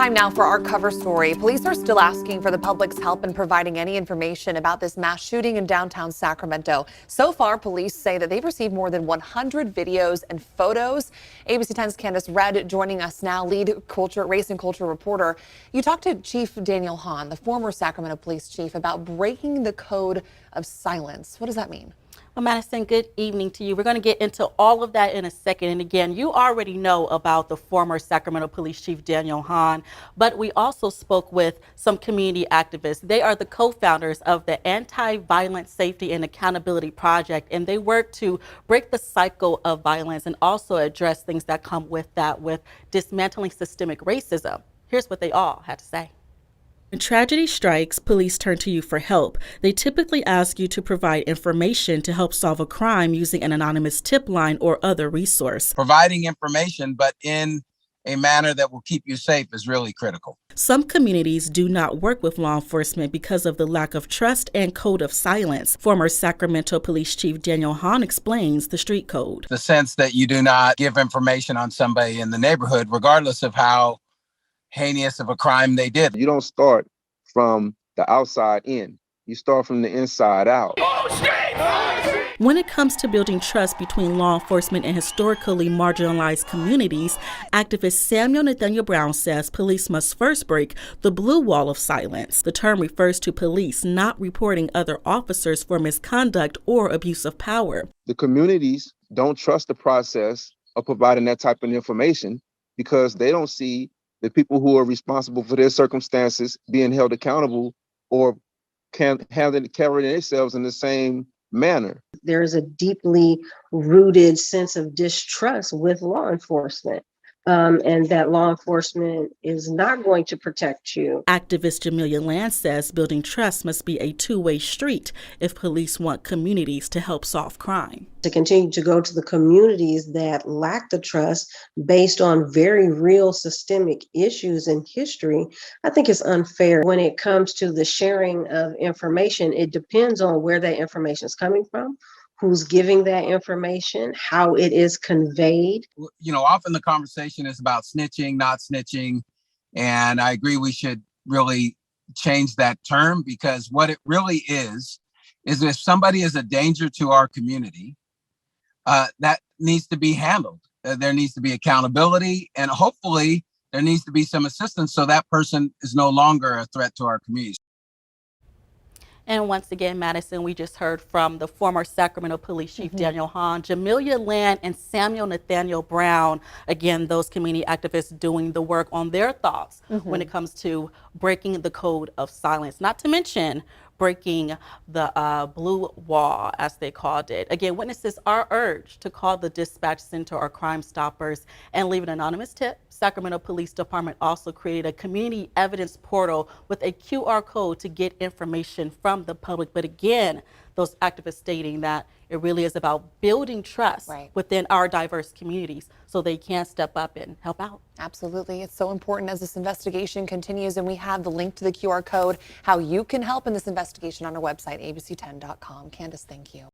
Time now for our cover story. Police are still asking for the public's help in providing any information about this mass shooting in downtown Sacramento. So far, police say that they've received more than 100 videos and photos. ABC 10's Candace Redd joining us now, lead race and culture reporter. You talked to Chief Daniel Hahn, the former Sacramento police chief, about breaking the code of silence. What does that mean? Well, Madison, good evening to you. We're going to get into all of that in a second. And again, you already know about the former Sacramento Police Chief Daniel Hahn, but we also spoke with some community activists. They are the co-founders of the Anti-Violent Safety and Accountability Project, and they work to break the cycle of violence and also address things that come with that, with dismantling systemic racism. Here's what they all had to say. When tragedy strikes, police turn to you for help. They typically ask you to provide information to help solve a crime using an anonymous tip line or other resource. Providing information, but in a manner that will keep you safe, is really critical. Some communities do not work with law enforcement because of the lack of trust and code of silence. Former Sacramento Police Chief Daniel Hahn explains the street code. The sense that you do not give information on somebody in the neighborhood, regardless of how heinous of a crime they did. You don't start from the outside in. You start from the inside out. When it comes to building trust between law enforcement and historically marginalized communities, activist Samuel Nathaniel Brown says police must first break the blue wall of silence. The term refers to police not reporting other officers for misconduct or abuse of power. The communities don't trust the process of providing that type of information because they don't see the people who are responsible for their circumstances being held accountable or can carry themselves in the same manner. There is a deeply rooted sense of distrust with law enforcement, and that law enforcement is not going to protect you. Activist Jamelia Land says building trust must be a two-way street if police want communities to help solve crime. To continue to go to the communities that lack the trust based on very real systemic issues in history, I think it's unfair. When it comes to the sharing of information, it depends on where that information is coming from, who's giving that information, how it is conveyed. You know, often the conversation is about snitching, not snitching. And I agree we should really change that term, because what it really is if somebody is a danger to our community, that needs to be handled. There needs to be accountability, and hopefully there needs to be some assistance so that person is no longer a threat to our community. And once again, Madison, we just heard from the former Sacramento Police Chief Daniel Hahn, Jamelia Land, and Samuel Nathaniel Brown. Again, those community activists doing the work on their thoughts when it comes to breaking the code of silence, not to mention breaking the blue wall, as they called it. Again, witnesses are urged to call the dispatch center or Crime Stoppers and leave an anonymous tip. Sacramento Police Department also created a community evidence portal with a QR code to get information from the public. But again, those activists stating that it really is about building trust within our diverse communities so they can step up and help out. Absolutely. It's so important as this investigation continues, and we have the link to the QR code, how you can help in this investigation on our website, abc10.com. Candace, thank you.